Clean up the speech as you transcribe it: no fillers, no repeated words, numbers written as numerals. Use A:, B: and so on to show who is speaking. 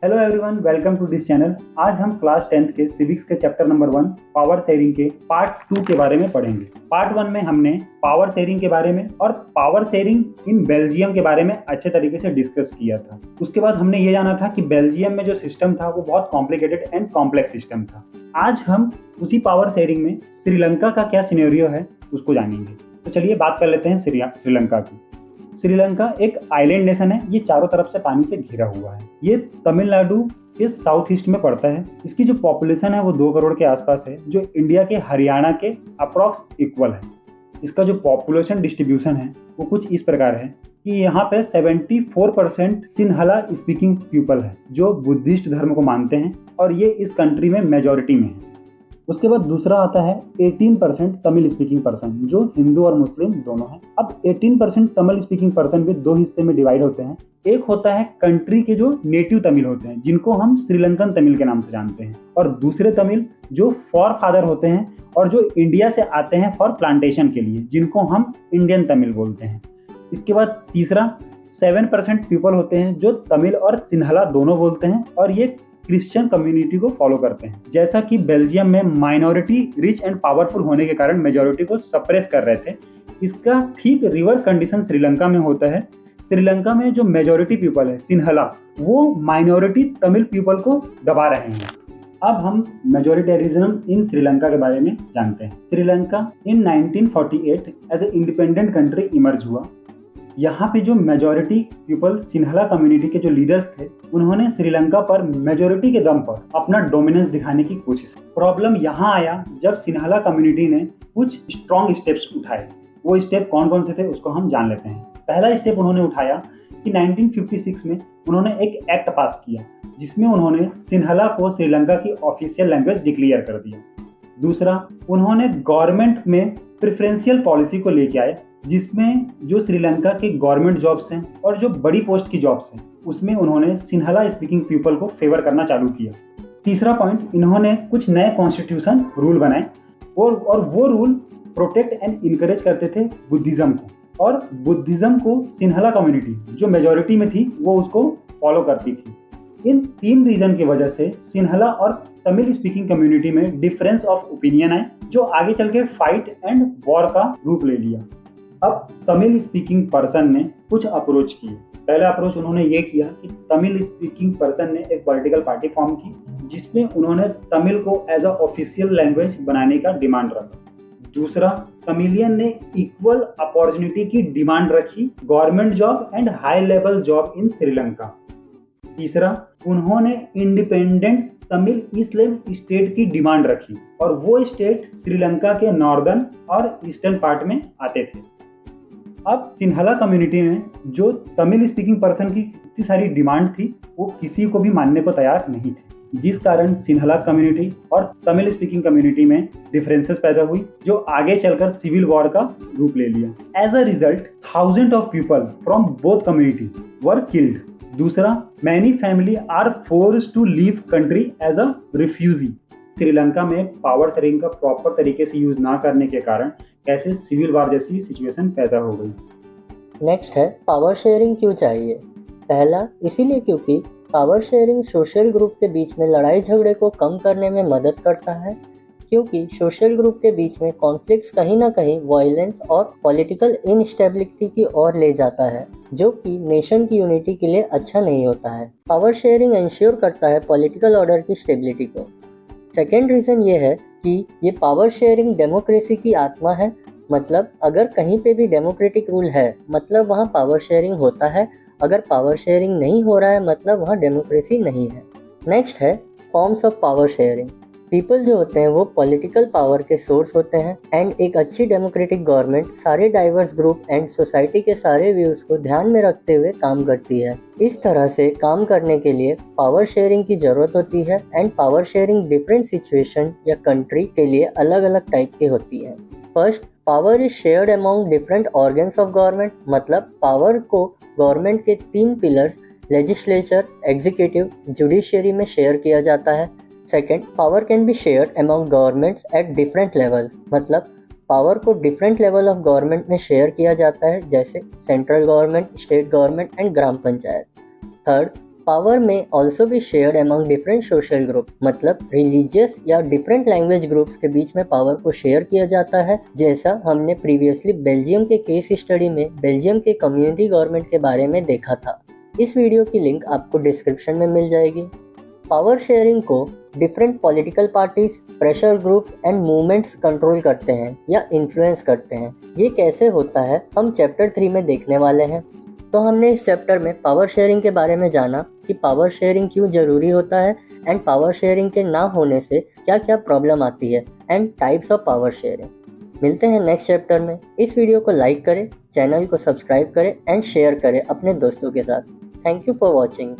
A: Hello everyone, welcome to this channel. आज हम class 10th के सिविक्स के चैप्टर नंबर 1 पावर शेयरिंग के पार्ट 2 के बारे में पढ़ेंगे। पार्ट 1 में हमने पावर शेयरिंग के बारे में और पावर शेयरिंग इन बेल्जियम के बारे में अच्छे तरीके से डिस्कस किया था। उसके बाद हमने ये जाना था कि बेल्जियम में जो सिस्टम था वो बहुत कॉम्प्लिकेटेड एंड कॉम्प्लेक्स सिस्टम था। आज हम उसी पावर शेयरिंग में श्रीलंका का क्या सिनेरियो है उसको जानेंगे। तो चलिए बात कर लेते हैं श्रीलंका की। श्रीलंका एक आइलैंड नेशन है। ये चारों तरफ से पानी से घिरा हुआ है। ये तमिलनाडु के साउथ ईस्ट में पड़ता है। इसकी जो पॉपुलेशन है वो 2 करोड़ के आसपास है, जो इंडिया के हरियाणा के अप्रॉक्स इक्वल है। इसका जो पॉपुलेशन डिस्ट्रीब्यूशन है वो कुछ इस प्रकार है कि यहाँ पे 74% सिन्हला स्पीकिंग पीपल है जो बुद्धिस्ट धर्म को मानते हैं और ये इस कंट्री में मेजॉरिटी में है। उसके बाद दूसरा आता है 18% तमिल स्पीकिंग पर्सन, जो हिंदू और मुस्लिम दोनों हैं। अब 18% तमिल स्पीकिंग पर्सन भी 2 हिस्से में डिवाइड होते हैं। एक होता है कंट्री के जो नेटिव तमिल होते हैं, जिनको हम श्रीलंकन तमिल के नाम से जानते हैं, और दूसरे तमिल जो फॉर फादर होते हैं और जो इंडिया से आते हैं फॉर प्लांटेशन के लिए, जिनको हम इंडियन तमिल बोलते हैं। इसके बाद तीसरा 7% पीपल होते हैं जो तमिल और सिन्हला दोनों बोलते हैं और ये क्रिश्चियन कम्युनिटी को फॉलो करते हैं। जैसा कि बेल्जियम में माइनॉरिटी रिच एंड पावरफुल होने के कारण मेजॉरिटी को सप्रेस कर रहे थे, इसका ठीक रिवर्स कंडीशन श्रीलंका में होता है। श्रीलंका में जो मेजॉरिटी पीपल है सिन्हला, वो माइनॉरिटी तमिल पीपल को दबा रहे हैं। अब हम मेजॉरिटेरिज्म इन श्रीलंका के बारे में जानते हैं। Sri Lanka in 1948 as a independent country emerge हुआ। यहाँ पे जो मेजॉरिटी पीपल सिन्हला कम्युनिटी के जो लीडर्स थे, उन्होंने श्रीलंका पर मेजॉरिटी के दम पर अपना डोमिनेंस दिखाने की कोशिश की। प्रॉब्लम यहाँ आया जब सिन्हला कम्युनिटी ने कुछ स्ट्रॉन्ग स्टेप्स उठाए। वो स्टेप कौन कौन से थे उसको हम जान लेते हैं। पहला स्टेप उन्होंने उठाया कि 1956 में उन्होंने एक एक्ट पास किया जिसमें उन्होंने सिन्हला को श्रीलंका की ऑफिशियल लैंग्वेज डिक्लेयर कर दिया। दूसरा, उन्होंने गवर्नमेंट में प्रेफरेंशियल पॉलिसी को लेके आए, जिसमें जो श्रीलंका के गवर्नमेंट जॉब्स हैं और जो बड़ी पोस्ट की जॉब्स हैं उसमें उन्होंने सिन्हला स्पीकिंग पीपल को फेवर करना चालू किया। तीसरा पॉइंट, इन्होंने कुछ नए कॉन्स्टिट्यूशन रूल बनाए और वो रूल प्रोटेक्ट एंड इनकरेज करते थे बुद्धिज्म को, और बुद्धिज्म को सिन्हला कम्युनिटी जो मेजॉरिटी में थी वो उसको फॉलो करती थी। इन 3 रीजन की वजह से सिन्हला और तमिल स्पीकिंग कम्युनिटी में डिफरेंस ऑफ ओपिनियन आए, जो आगे चल के फाइट एंड वॉर का रूप ले लिया। अब तमिल स्पीकिंग पर्सन ने कुछ अप्रोच किए। पहला अप्रोच उन्होंने ये किया कि तमिल स्पीकिंग पर्सन ने एक पॉलिटिकल पार्टी फॉर्म की जिसमें उन्होंने तमिल को एज अ ऑफिशियल लैंग्वेज बनाने का डिमांड रखा। दूसरा, तमिलियन ने इक्वल अपॉर्चुनिटी की डिमांड रखी, government job and high level job in Sri Lanka. तीसरा, उन्होंने इंडिपेंडेंट तमिल इस्लाम स्टेट की डिमांड रखी और वो स्टेट श्रीलंका के नॉर्दर्न और ईस्टर्न पार्ट में आते थे। अब सिन्हला कम्युनिटी में जो तमिल स्पीकिंग पर्सन की इतनी सारी डिमांड थी वो किसी को भी मानने को तैयार नहीं थे, जिस कारण सिन्हला कम्युनिटी और तमिल स्पीकिंग कम्युनिटी में डिफरेंसेस पैदा हुई, जो आगे चलकर सिविल वॉर का रूप ले लिया। As a result, thousand of people from both community were killed. दूसरा, many family are forced to leave country as a refugee. Sri Lanka में पावर शेयरिंग का प्रॉपर तरीके से यूज ना करने के कारण कैसे सिविल वॉर जैसी सिचुएशन पैदा हो गई।
B: नेक्स्ट है पावर शेयरिंग क्यों चाहिए। पहला, इसीलिए क्योंकि पावर शेयरिंग सोशल ग्रुप के बीच में लड़ाई झगड़े को कम करने में मदद करता है, क्योंकि सोशल ग्रुप के बीच में कॉन्फ्लिक्ट्स कहीं ना कहीं वायलेंस और पॉलिटिकल इनस्टेबिलिटी की ओर ले जाता है, जो कि नेशन की यूनिटी के लिए अच्छा नहीं होता है। पावर शेयरिंग इंश्योर करता है पॉलिटिकल ऑर्डर की स्टेबिलिटी को। सेकेंड रीज़न ये है कि ये पावर शेयरिंग डेमोक्रेसी की आत्मा है। मतलब अगर कहीं पे भी डेमोक्रेटिक रूल है मतलब वहाँ पावर शेयरिंग होता है, अगर पावर शेयरिंग नहीं हो रहा है मतलब वहाँ डेमोक्रेसी नहीं है। नेक्स्ट है forms of power sharing. People जो होते हैं वो पॉलिटिकल पावर के सोर्स होते हैं एंड एक अच्छी डेमोक्रेटिक गवर्नमेंट सारे डाइवर्स ग्रुप एंड सोसाइटी के सारे व्यूज को ध्यान में रखते हुए काम करती है। इस तरह से काम करने के लिए पावर शेयरिंग की जरूरत होती है and power sharing different situation या कंट्री के लिए अलग अलग टाइप की होती है। First, power is shared among different organs of government. मतलब पावर को गवर्नमेंट के 3 पिलर्स लेजिस्लेचर, एग्जीक्यूटिव, जुडिशियरी में शेयर किया जाता है। Second, power can be shared among governments at different levels. मतलब पावर को डिफरेंट लेवल ऑफ गवर्नमेंट में शेयर किया जाता है, जैसे central government, state government and gram panchayat. Third, power में also be shared among different social group, मतलब रिलीजियस या डिफरेंट लैंग्वेज ग्रुप्स के बीच में पावर को शेयर किया जाता है, जैसा हमने प्रीवियसली बेल्जियम के केस स्टडी में बेल्जियम के कम्युनिटी गवर्नमेंट के बारे में देखा था। इस वीडियो की लिंक आपको डिस्क्रिप्शन में मिल जाएगी। पावर शेयरिंग को different political parties, pressure groups and movements control करते हैं या इन्फ्लुएंस करते हैं। ये कैसे होता है हम चैप्टर 3 में देखने वाले हैं। तो हमने इस चैप्टर में पावर शेयरिंग के बारे में जाना कि पावर शेयरिंग क्यों ज़रूरी होता है एंड पावर शेयरिंग के ना होने से क्या क्या प्रॉब्लम आती है and types of power sharing. मिलते हैं नेक्स्ट चैप्टर में। इस वीडियो को लाइक करें, चैनल को सब्सक्राइब करें एंड शेयर करें अपने दोस्तों के साथ। Thank you for watching.